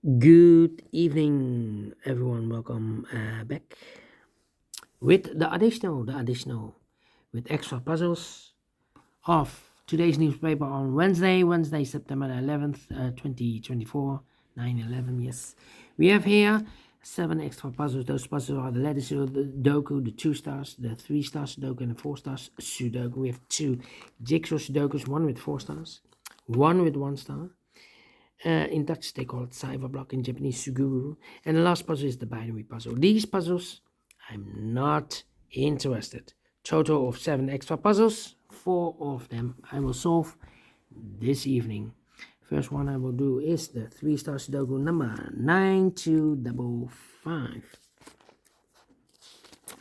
Good evening, everyone. Welcome back with the additional, with extra puzzles of today's newspaper on Wednesday, September 11th, 2024, 9/11. Yes, we have here 7 extra puzzles. Those puzzles are the letter Sudoku, the 2 stars, the 3 stars Sudoku, and the 4 stars Sudoku. We have 2 jigsaw Sudokus, one with 4 stars, one with 1 star. In Dutch, they call it cyberblock. In Japanese, suguru. And the last puzzle is the binary puzzle. These puzzles, I'm not interested. Total of 7 extra puzzles. 4 of them I will solve this evening. First one I will do is the 3-star Sudoku number 9255.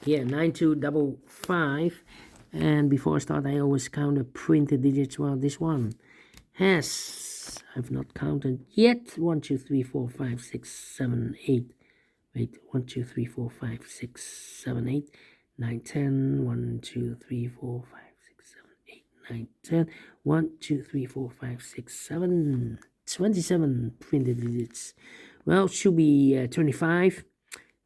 Yeah, 9255. And before I start, I always count the printed digits. Well, this one I've not counted yet. 1, 2, 3, 4, 5, 6, 7, 8. Wait, 1, 2, 3, 4, 5, 6, 7, 8, 9, 10. 1, 2, 3, 4, 5, 6, 7, 8, 9, 10. 1, 2, 3, 4, 5, 6, 7. 27 printed digits. Well, should be 25.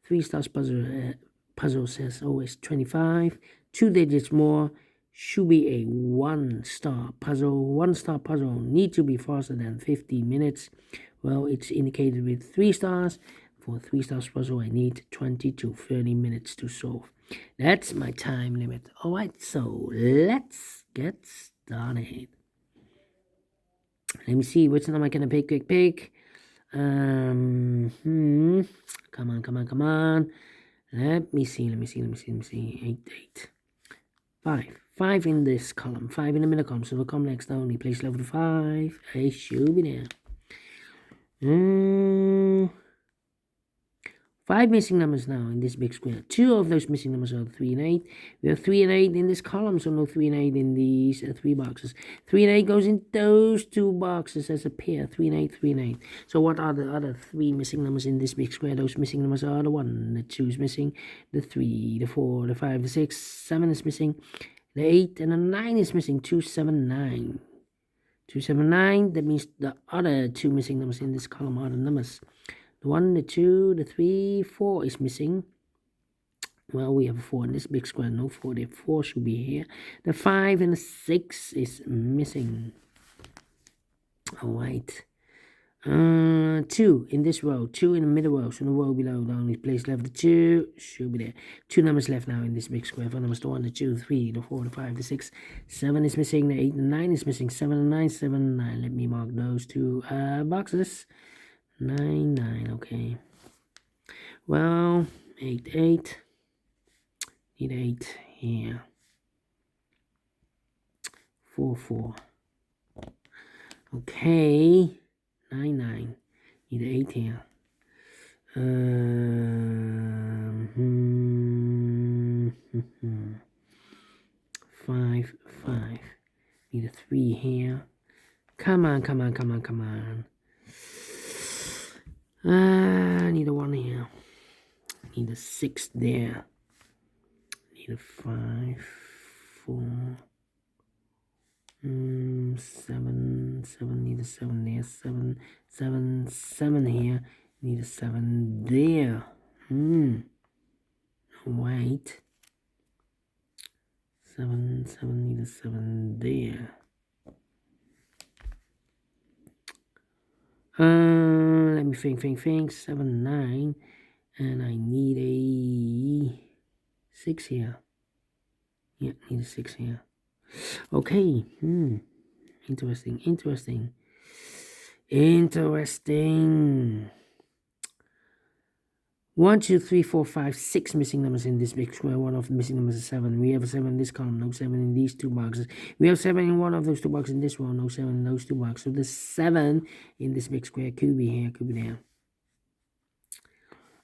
3 stars puzzle says always 25. 2 digits more. Should be a 1-star puzzle. 1-star puzzle need to be faster than 50 minutes. Well, it's indicated with 3 stars. For 3 stars puzzle, I need 20 to 30 minutes to solve. That's my time limit. Alright, so let's get started. Let me see which number I'm gonna pick. Come on. Let me see. 8. 5 in this column, 5 in the middle column, so the column next only place level 5. I should be there. 5 missing numbers now in this big square. 2 of those missing numbers are 3 and 8. We have 3 and 8 in this column, so no 3 and 8 in these 3 boxes. 3 and 8 goes in those 2 boxes as a pair. 3 and 8, 3 and 8. So what are the other 3 missing numbers in this big square? Those missing numbers are the 1, the 2 is missing, the 3, the 4, the 5, the 6, 7 is missing, the 8, and the 9 is missing. 279. 279, that means the other 2 missing numbers in this column are the numbers. The 1, the 2, the 3, 4 is missing. Well, we have a 4 in this big square. No 4 there. 4 should be here. The 5 and the 6 is missing. Alright. 2 in this row. 2 in the middle row. So the row below, the only place left, the 2 should be there. 2 numbers left now in this big square. 4 numbers, the 1, the 2, the 3, the 4, the 5, the 6. 7 is missing. The 8 and 9 is missing. 7 and 9, 7 and 9. Let me mark those 2 boxes. 9, 9, okay. Well, 8, 8. Need 8 here. 4, 4. Okay. 9, 9. Need 8 here. 5, 5. Need a 3 here. Come on. Need a 1 here. Need a 6 there. Need a 5, 4, 7, 7. Need a 7 there. 7, 7, 7 here. Need a 7 there. Wait. 7, 7. Need a 7 there. Let me think. 7, 9, and I need a 6 here. Yeah, need a 6 here. Okay. Interesting. 1, 2, 3, 4, 5, 6 missing numbers in this big square. One of the missing numbers is 7. We have a 7 in this column, no 7 in these 2 boxes. We have 7 in one of those 2 boxes in this one, no 7 in those 2 boxes. So the 7 in this big square could be here, could be there.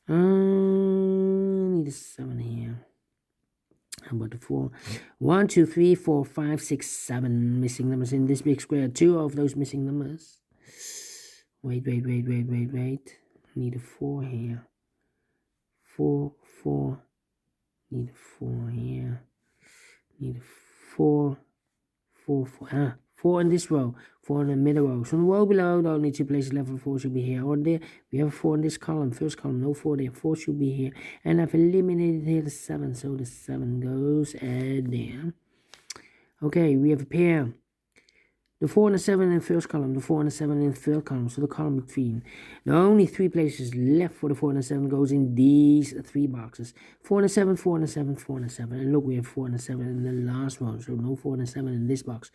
Need a 7 here. How about the 4? 1, 2, 3, 4, 5, 6, 7 missing numbers in this big square. 2 of those missing numbers. Wait. Need a 4 here. 4, 4. Need a 4 here. Need a 4. 4, 4. 4 in this row, 4 in the middle row. So in the row below, the only 2 places left for 4 should be here or there. We have a 4 in this column, first column, no 4 there, 4 should be here. And I've eliminated here the 7, so the 7 goes there. Okay, we have a pair. The 4 and the 7 in the first column, the 4 and the 7 in the third column, so the column between. The only 3 places left for the 4 and the 7 goes in these 3 boxes. 4 and the 7, 4 and the 7, 4 and the 7. And look, we have 4 and the 7 in the last one, so no 4 and the 7 in this box.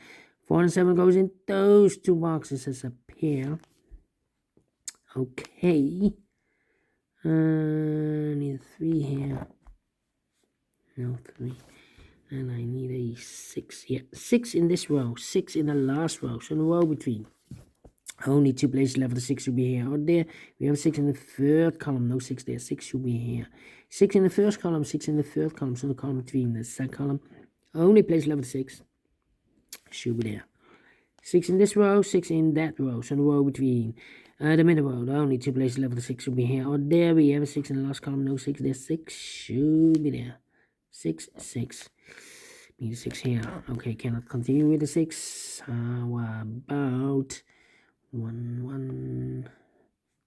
4 and the 7 goes in those 2 boxes as a pair. Okay. Need a 3 here. No 3. And I need a 6. Yeah, 6 in this row, 6 in the last row. So in the row between. Only 2 places left. The 6 should be here or there. We have 6 in the third column. No 6 there. 6 should be here. 6 in the first column, 6 in the third column. So the column between the second column. Only place left. The 6 should be there. 6 in this row, 6 in that row. So the row between. The middle row, the only 2 places left. The 6 should be here or there. We have a 6 in the last column. No 6 there. 6 should be there. 6, 6. Need a 6 here. Okay, cannot continue with the 6. How about 1, 1,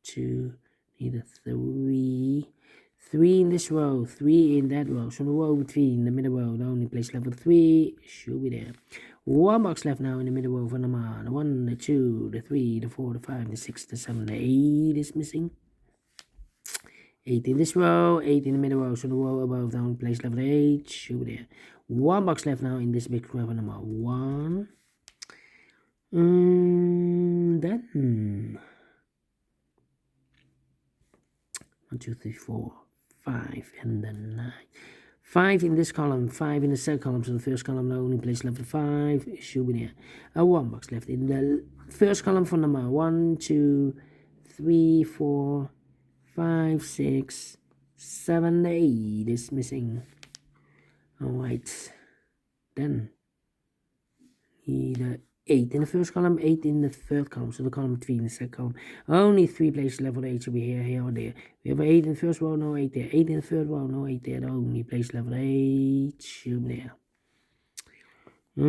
2, need a 3. 3 in this row, 3 in that row. So the row between the middle row, the only place left for 3 should be there. 1 box left now in the middle row for number. The 1, the 2, the 3, the 4, the 5, the 6, the 7, the 8 is missing. 8 in this row, 8 in the middle row, so the row above the only place left 8 should be there. 1 box left now in this big square for number 1. Then 1, 2, 3, 4, 5, and then 9. 5 in this column, 5 in the second column, so the first column, the only place left for 5 should be there. 1 box left in the first column for number 1, 2, 3, 4, 5, 6, 7, 8 is missing. Alright, then need 8 in the first column, 8 in the third column, so the column between the second column. Only 3 places left for the 8 should be here, here, or there. We have 8 in the first row, no 8 there. 8 in the third row, no 8 there. The only place left for the 8 should be there. 1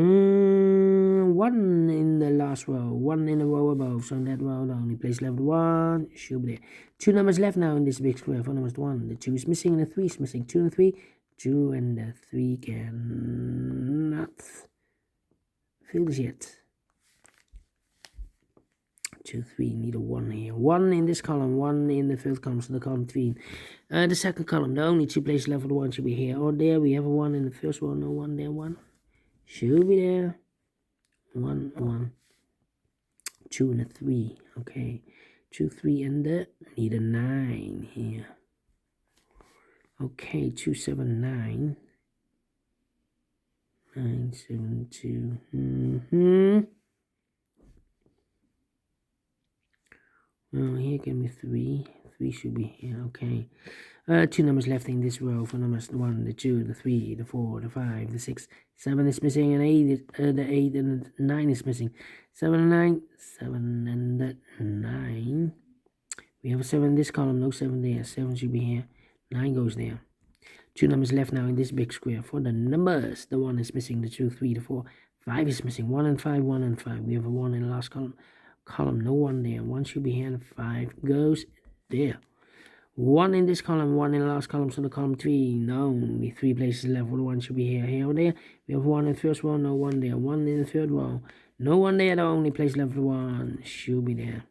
in the last row, 1 in the row above, so in that row, the only place left 1 should be there. 2 numbers left now in this big square. For numbers 1, the 2 is missing, and the 3 is missing. 2 and the 3, 2 and the 3 cannot fill this yet. 2, 3, need a 1 here. 1 in this column, 1 in the third column, so the column between. The second column, the only 2 places left for the 1 should be here or there. We have a 1 in the first row, no 1 there, 1. Should be there. 1, 1. 2 and a 3. Okay. 2, 3, and need a 9 here. Okay, 2, 7, 9. 9, 7, 2. Well, here can be 3. 3 should be here. Okay. 2 numbers left in this row for numbers 1, the 2, the 3, the 4, the 5, the 6, 7 is missing, and 8 the 8 and the 9 is missing. 7 and 9, 7 and the 9. We have a 7 in this column, no 7 there. 7 should be here. 9 goes there. 2 numbers left now in this big square. For the numbers, the 1 is missing, the 2, 3, the 4, 5 is missing. 1 and 5, 1 and 5. We have a 1 in the last column. No 1 there. 1 should be here, and 5 goes there. 1 in this column, 1 in the last column, so the column 3, no, only 3 places left for the 1 should be here, here or there. We have 1 in the first row, no 1 there. 1 in the third row, no 1 there. The only place left for the 1 should be there.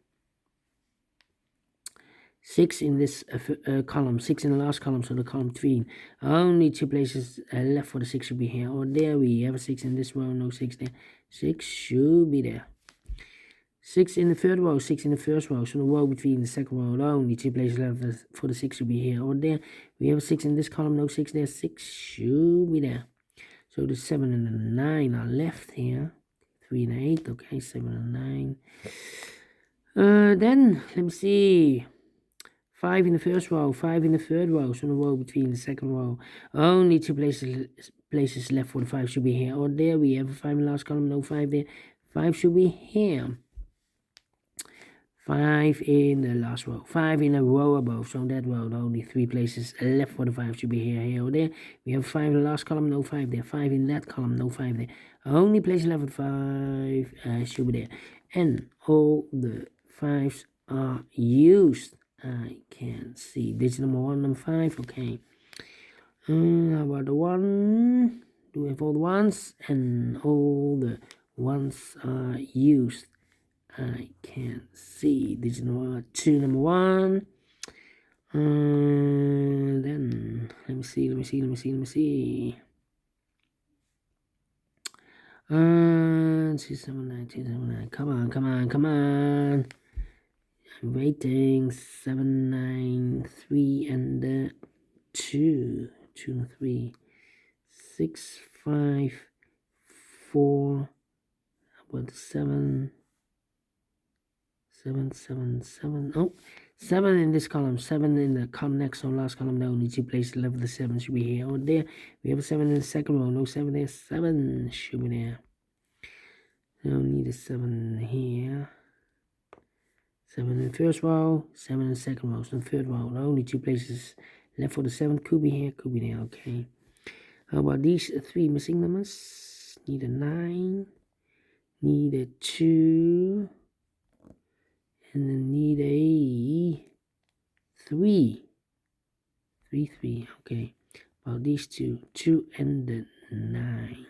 6 in this column, 6 in the last column, so the column between. Only 2 places left for the 6 should be here or there. We have a 6 in this row, no 6 there. 6 should be there. 6 in the third row, 6 in the first row, so the row between the second row, the only 2 places left for the 6 should be here or there. We have a 6 in this column, no 6 there. 6 should be there. So the 7 and the 9 are left here. 3 and 8, okay, 7 and 9. Then, let me see. 5 in the first row, 5 in the third row, so the row between the second row. Only 2 places left for the 5 should be here or there. We have a 5 in the last column, no 5 there. 5 should be here. 5 in the last row, 5 in a row above, so that row, only 3 places left for the 5 should be here or there. We have 5 in the last column, no 5 there, 5 in that column, no 5 there. Only place left with 5 should be there. And all the 5s are used. I can see digit number 1 and 5, okay. How about the 1? Do we have all the 1s? And all the 1s are used. I can see digit number 2, number 1. Then let me see. 279, 279. Come on. I'm waiting. 793 and 2 and 3. 6, 5, 4. About 7. 7. Oh, 7 in this column, 7 in the column next, so last column, the only 2 places left, the 7 should be here or there. We have a 7 in the second row, no 7 there, 7 should be there. Don't need a 7 here. 7 in the first row, 7 in the second row, so the third row, the only 2 places left for the 7 could be here, could be there, okay. How about these 3 missing numbers? Need a 9, need a 2, and then need a 3. 3, okay. About these 2 and the 9.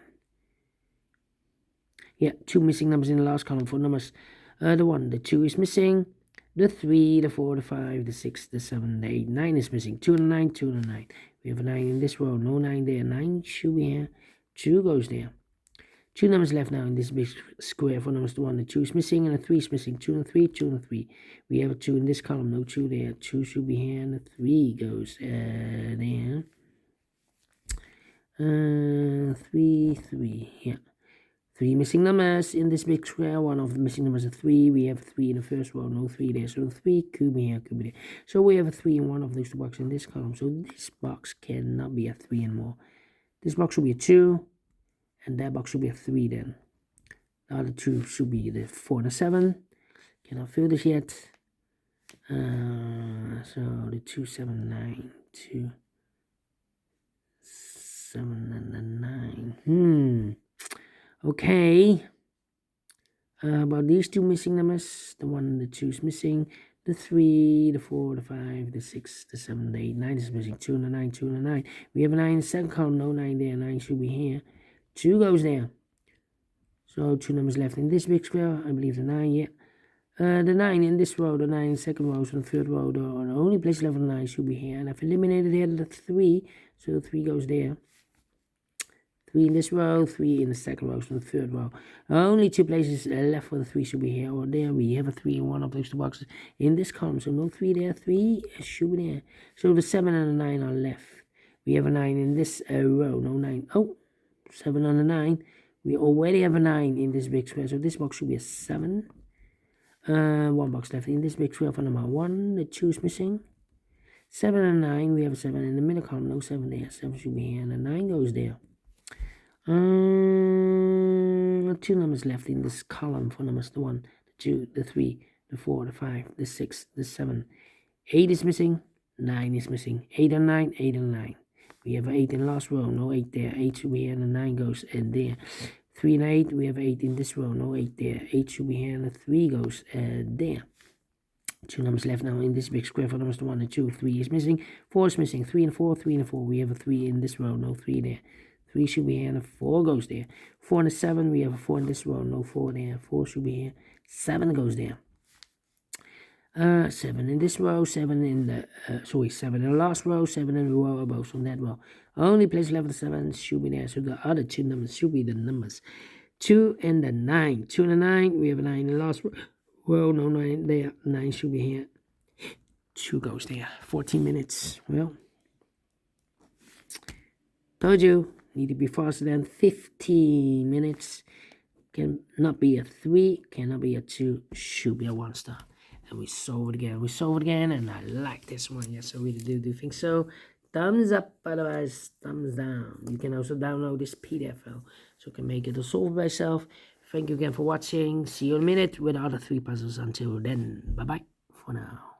Yeah, 2 missing numbers in the last column for numbers. The 1, the 2 is missing. The 3, the 4, the 5, the 6, the 7, the 8, 9 is missing. 2 and 9, 2 and 9. We have a 9 in this row, no 9 there. 9 should be here. 2 goes there. 2 numbers left now in this big square for numbers. The 1, the 2 is missing, and the 3 is missing. 2 and 3, 2 and 3. We have a 2 in this column, no 2 there. 2 should be here, and the 3 goes there. 3, yeah. 3 missing numbers in this big square. One of the missing numbers is 3. We have 3 in the first row, no 3 there. So 3 could be here, could be there. So we have a 3 in one of those 2 boxes in this column. So this box cannot be a 3 anymore. This box should be a 2. And that box should be a 3 then. The other 2 should be the 4 and the 7. Cannot fill this yet. So the 2, 7, 9. 2, 7 and the 9. Okay. About these 2 missing numbers. The 1 and the 2 is missing. The 3, the 4, the 5, the 6, the 7, the 8, 9 is missing. 2 and the 9, 2 and the 9. We have a 9 in the second column. No 9 there. 9 should be here. 2 goes there. So 2 numbers left in this big square. I believe the 9, yeah. The 9 in this row, the 9 in the second row, so the third row, the only place left for the 9 should be here. And I've eliminated here the 3, so 3 goes there. 3 in this row, 3 in the second row, so the third row. Only 2 places left for the 3 should be here or there. We have a 3 in one of those 2 boxes in this column, so no 3 there. 3 should be there. So the 7 and the 9 are left. We have a 9 in this row, no 9. Oh, 7 on the 9. We already have a 9 in this big square, so this box should be a 7. 1 box left in this big square for number 1. The 2 is missing. 7 and 9. We have a 7 in the middle column, no 7 there. 7 should be here, and the 9 goes there. 2 numbers left in this column for numbers. The 1, the 2, the 3, the 4, the 5, the 6, the 7. 8 is missing. 9 is missing. 8 and 9, 8 and 9. We have 8 in the last row, no 8 there. 8 should be here, and the 9 goes in there. 3 and 8, we have 8 in this row, no 8 there. 8 should be here, and the 3 goes there. 2 numbers left now in this big square for numbers. The 1 and 2. 3 is missing. 4 is missing. 3 and 4, 3 and 4. We have a 3 in this row, no 3 there. 3 should be here, and a 4 goes there. 4 and a 7, we have a 4 in this row, no 4 there. 4 should be here. 7 goes there. 7 in this row, 7 in the, 7 in the last row, 7 in the row above, so in that row. Only place left the 7 should be there, so the other 2 numbers should be the numbers. 2 and the 9. 2 and the 9, we have a 9 in the last row, no 9 there. 9 should be here. 2 goes there. 14 minutes. Well, told you. Need to be faster than 15 minutes. Cannot be a 3, cannot be a 2, should be a 1 star. And we solve it again, and I like this one. Yes, I really do think so. Thumbs up, otherwise thumbs down. You can also download this PDF file, so you can make it or solve by yourself. Thank you again for watching. See you in a minute with other 3 puzzles. Until then, bye bye for now.